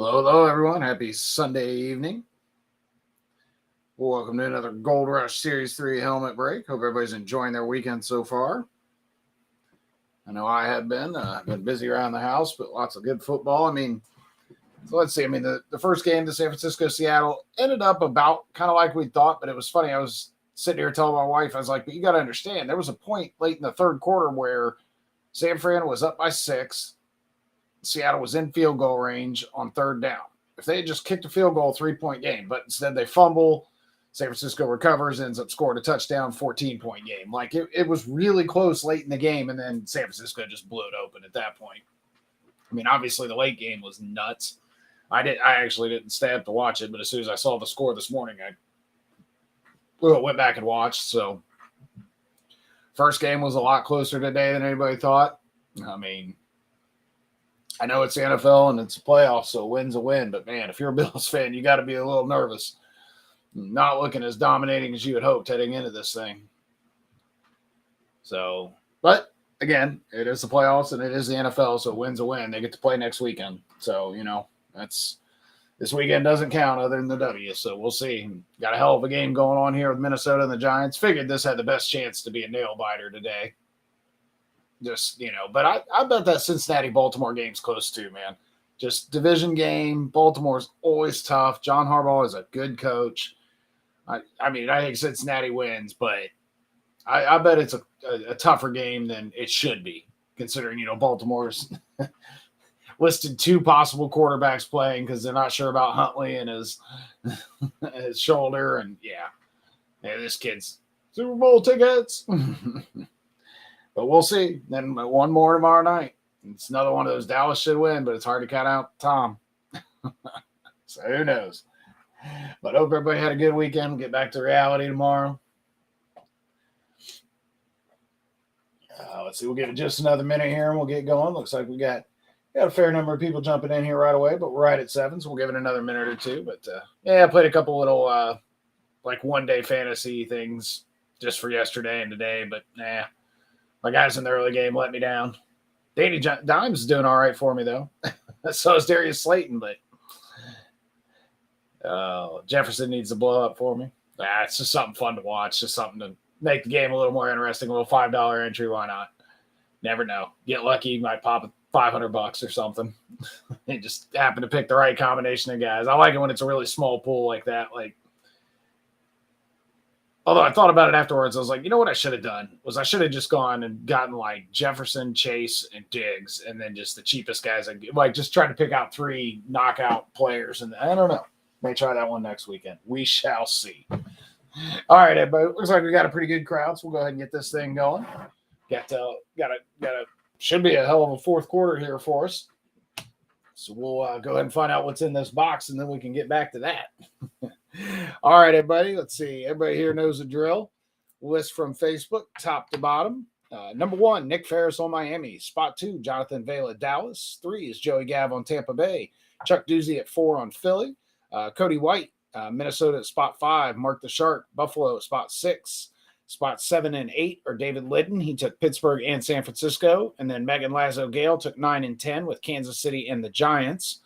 Hello, everyone. Happy Sunday evening. Welcome to another Gold Rush Series 3 helmet break. Hope everybody's enjoying their weekend so far. I know I have been. I've been busy around the house, but lots of good football. So let's see. The first game, the San Francisco-Seattle, ended up about kind of like we thought, but it was funny. I was sitting here telling my wife, I was like, but you got to understand, there was a point late in the third quarter where San Fran was up by 6. Seattle was in field goal range on third down. If they had just kicked a field goal, 3-point game, but instead they fumble, San Francisco recovers, ends up scoring a touchdown, 14-point game. Like it was really close late in the game, and then San Francisco just blew it open at that point. Obviously the late game was nuts. I actually didn't stay up to watch it, but as soon as I saw the score this morning, I went back and watched. So first game was a lot closer today than anybody thought. I know it's the NFL and it's a playoff, so a win's a win. But, man, if you're a Bills fan, you got to be a little nervous. Not looking as dominating as you had hoped heading into this thing. So, but, again, it is the playoffs and it is the NFL, so a win's a win. They get to play next weekend. So, this weekend doesn't count other than the W, so we'll see. Got a hell of a game going on here with Minnesota and the Giants. Figured this had the best chance to be a nail-biter today. But I bet that Cincinnati-Baltimore game's close too, man. Just division game. Baltimore's always tough. John Harbaugh is a good coach. I think Cincinnati wins, but I bet it's a tougher game than it should be, considering, Baltimore's listed 2 possible quarterbacks playing because they're not sure about Huntley and his shoulder. And, this kid's Super Bowl tickets. But we'll see. Then one more tomorrow night. It's another one of those Dallas should win, but it's hard to count out Tom. So who knows? But hope everybody had a good weekend. We'll get back to reality tomorrow. Let's see. We'll give it just another minute here and we'll get going. Looks like we got a fair number of people jumping in here right away, but we're right at 7, so we'll give it another minute or two. But, I played a couple little one-day fantasy things just for yesterday and today, but my guys in the early game let me down. Danny Dimes is doing all right for me, though. So is Darius Slayton, but Jefferson needs to blow up for me. It's just something fun to watch, just something to make the game a little more interesting, a little $5 entry. Why not? Never know. Get lucky, you might pop $500 or something. You just happen to pick the right combination of guys. I like it when it's a really small pool like that. Although I thought about it afterwards, I was like, you know what I should have done was I should have just gone and gotten like Jefferson, Chase, and Diggs, and then just the cheapest guys. Just try to pick out 3 knockout players. And I don't know. May try that one next weekend. We shall see. All right, everybody. Looks like we got a pretty good crowd, so we'll go ahead and get this thing going. Should be a hell of a fourth quarter here for us. So we'll go ahead and find out what's in this box, and then we can get back to that. All right, everybody. Let's see. Everybody here knows the drill. List from Facebook, top to bottom. Number 1, Nick Ferris on Miami. Spot 2, Jonathan Vela, Dallas. 3 is Joey Gav on Tampa Bay. Chuck Doozy at 4 on Philly. Cody White, Minnesota at spot 5. Mark the Shark, Buffalo at spot 6. Spot 7 and 8 are David Lidden. He took Pittsburgh and San Francisco. And then Megan Lazo Gale took 9 and 10 with Kansas City and the Giants.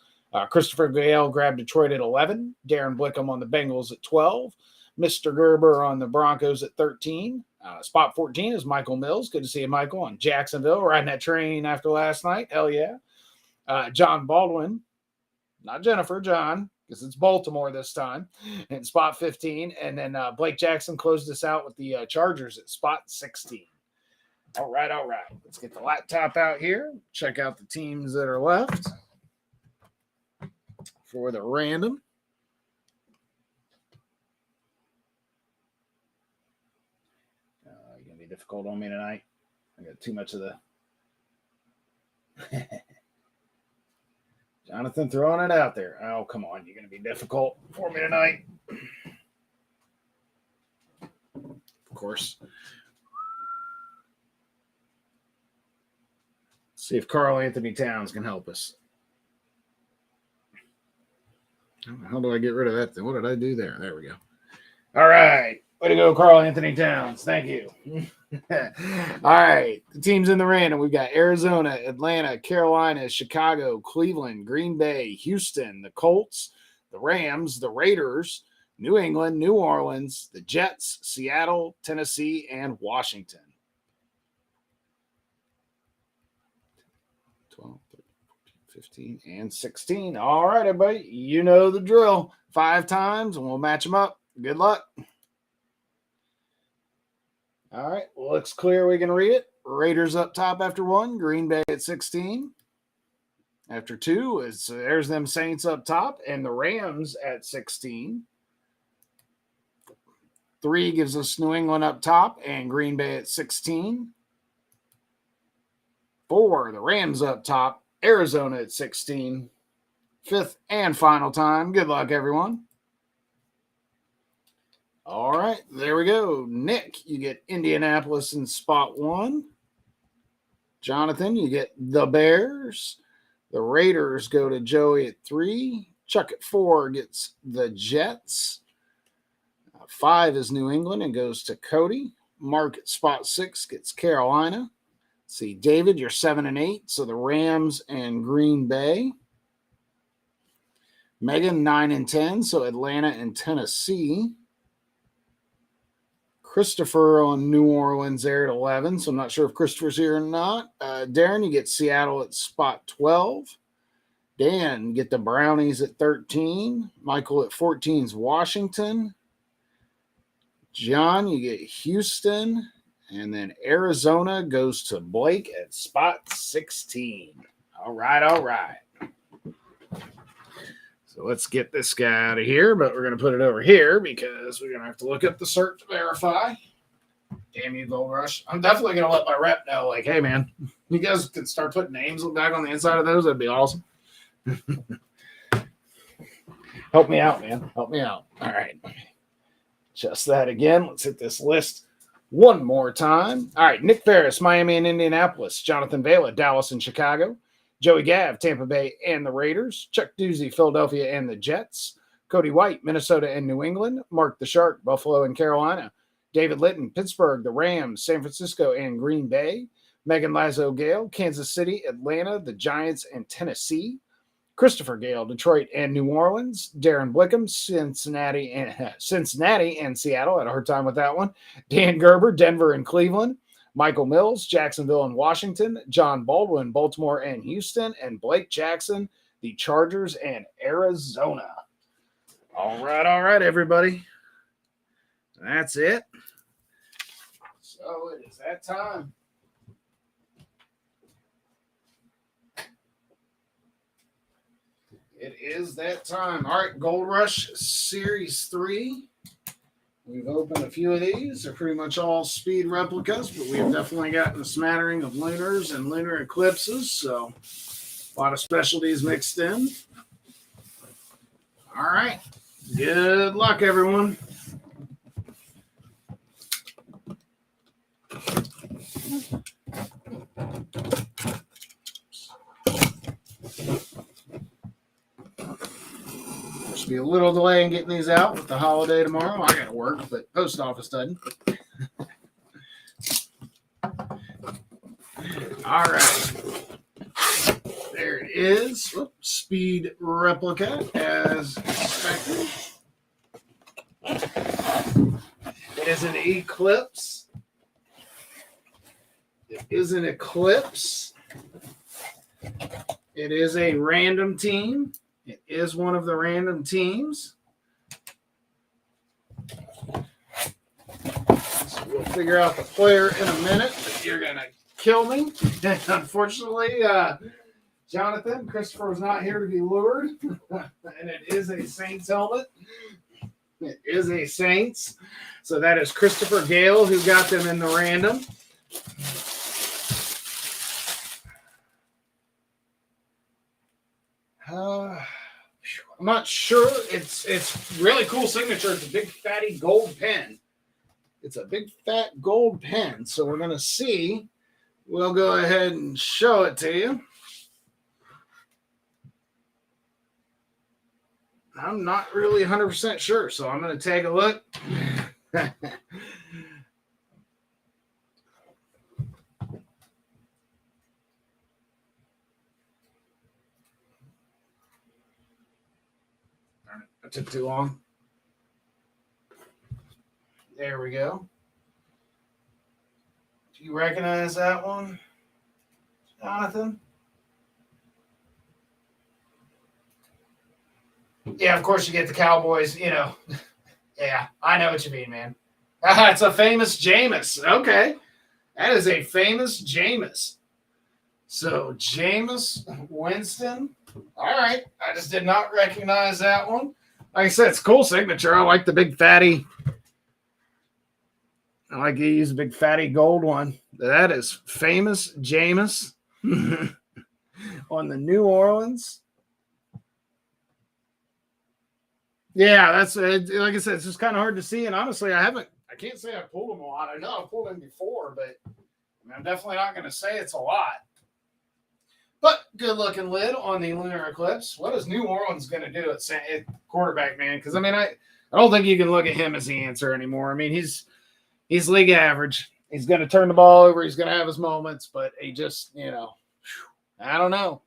Christopher Gale grabbed Detroit at 11. Darren Blickham on the Bengals at 12. Mr. Gerber on the Broncos at 13. Spot 14 is Michael Mills. Good to see you, Michael, on Jacksonville, riding that train after last night. Hell yeah. John Baldwin, not Jennifer, John, because it's Baltimore this time, in spot 15. And then Blake Jackson closed us out with the Chargers at spot 16. All right. Let's get the laptop out here. Check out the teams that are left for the random. You're going to be difficult on me tonight. I got too much of the Jonathan throwing it out there. Oh, come on. You're going to be difficult for me tonight. Of course. See if Carl Anthony Towns can help us. How do I get rid of that thing? What did I do there? There we go. All right. Way to go, Carl Anthony Towns. Thank you. All right. The teams in the random. We've got Arizona, Atlanta, Carolina, Chicago, Cleveland, Green Bay, Houston, the Colts, the Rams, the Raiders, New England, New Orleans, the Jets, Seattle, Tennessee, and Washington. 12, 13, 14, 15, and 16. All right, everybody. You know the drill. 5 times, and we'll match them up. Good luck. All right, looks clear. We can read it. Raiders up top after 1. Green Bay at 16. After 2, there's them Saints up top, and the Rams at 16. 3 gives us New England up top and Green Bay at 16. 4, the Rams up top, Arizona at 16. 5th and final time. Good luck, everyone. All right, there we go. Nick, you get Indianapolis in spot 1. Jonathan, you get the Bears. The Raiders go to Joey at 3. Chuck at 4 gets the Jets. 5 is New England and goes to Cody. Mark at spot 6 gets Carolina. See, David, you're 7 and 8, so the Rams and Green Bay. Megan, 9 and 10, so Atlanta and Tennessee. Christopher on New Orleans there at 11, so I'm not sure if Christopher's here or not. Darren, you get Seattle at spot 12. Dan, you get the Brownies at 13. Michael at 14 is Washington. John, you get Houston. And then Arizona goes to Blake at spot 16. All right, all right. So let's get this guy out of here, but we're going to put it over here because we're going to have to look up the cert to verify. Damn you, Gold Rush. I'm definitely going to let my rep know, like, hey, man, you guys can start putting names back on the inside of those. That'd be awesome. Help me out, man. Help me out. All right. Just that again. Let's hit this list one more time. All right. Nick Ferris, Miami and Indianapolis. Jonathan Vela, Dallas and Chicago. Joey Gav, Tampa Bay and the Raiders. Chuck Doozy, Philadelphia and the Jets. Cody White, Minnesota and New England. Mark the Shark, Buffalo and Carolina. David Litton, Pittsburgh, the Rams, San Francisco and Green Bay. Megan Lazo Gale, Kansas City, Atlanta, the Giants and Tennessee. Christopher Gale, Detroit and New Orleans. Darren Blickham, Cincinnati and Seattle. I had a hard time with that one. Dan Gerber, Denver and Cleveland. Michael Mills, Jacksonville and Washington. John Baldwin, Baltimore and Houston. And Blake Jackson, the Chargers and Arizona. All right, everybody. That's it. So it is that time. It is that time. All right, Gold Rush Series 3. We've opened a few of these. They're pretty much all speed replicas, but we've definitely gotten a smattering of lunars and lunar eclipses, so a lot of specialties mixed in. All right. Good luck, everyone. There's be a little delay in getting these out with the holiday tomorrow. I got to work, but post office doesn't. All right. There it is. Oops. Speed replica as expected. It is an eclipse. It is an eclipse. It is a random team. It is one of the random teams. So we'll figure out the player in a minute, but you're going to kill me. Unfortunately, Jonathan, Christopher was not here to be lured. And it is a Saints helmet. It is a Saints. So that is Christopher Gale who got them in the random. I'm not sure. It's really cool signature. It's a big fatty gold pen. It's a big fat gold pen. So we're gonna see. We'll go ahead and show it to you. I'm not really 100% sure, so I'm gonna take a look. That took too long. There we go. Do you recognize that one, Jonathan? Yeah, of course you get the Cowboys, you know. Yeah, I know what you mean, man. It's a famous Jameis. Okay. That is a famous Jameis. So, Jameis Winston. All right. I just did not recognize that one. Like I said, it's a cool signature. I like the big fatty. I like to use a big fatty gold one. That is famous Jameis on the New Orleans. Yeah, that's like I said, it's just kind of hard to see. And honestly, I can't say I pulled them a lot. I know I pulled them before, but I'm definitely not going to say it's a lot. But good looking lid on the lunar eclipse. What is New Orleans going to do at quarterback, man? Because I don't think you can look at him as the answer anymore. I mean, he's league average. He's going to turn the ball over. He's going to have his moments, but he just, I don't know.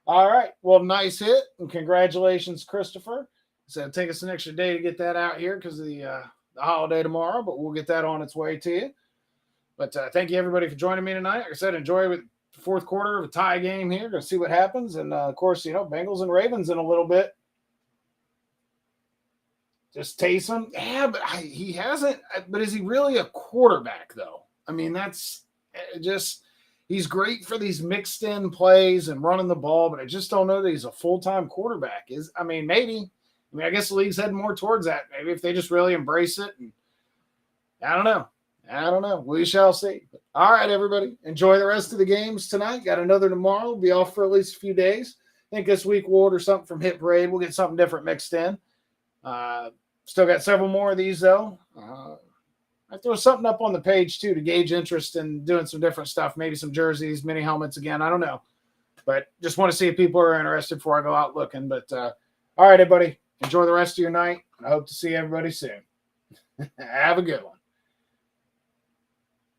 All right. Well, nice hit, and congratulations, Christopher. So it'll take us an extra day to get that out here because of the holiday tomorrow, but we'll get that on its way to you. But thank you, everybody, for joining me tonight. Like I said, enjoy the fourth quarter of a tie game here. Going to see what happens. And, of course, Bengals and Ravens in a little bit. Just Taysom. Yeah, but he hasn't. But is he really a quarterback, though? I mean, that's just – he's great for these mixed-in plays and running the ball, but I just don't know that he's a full-time quarterback. Maybe. I guess the league's heading more towards that. Maybe if they just really embrace it. And I don't know. We shall see. All right, everybody. Enjoy the rest of the games tonight. Got another tomorrow. We'll be off for at least a few days. I think this week we'll order something from Hit Parade. We'll get something different mixed in. Still got several more of these, though. I throw something up on the page, too, to gauge interest in doing some different stuff. Maybe some jerseys, mini helmets again. I don't know. But just want to see if people are interested before I go out looking. But all right, everybody. Enjoy the rest of your night. I hope to see everybody soon. Have a good one.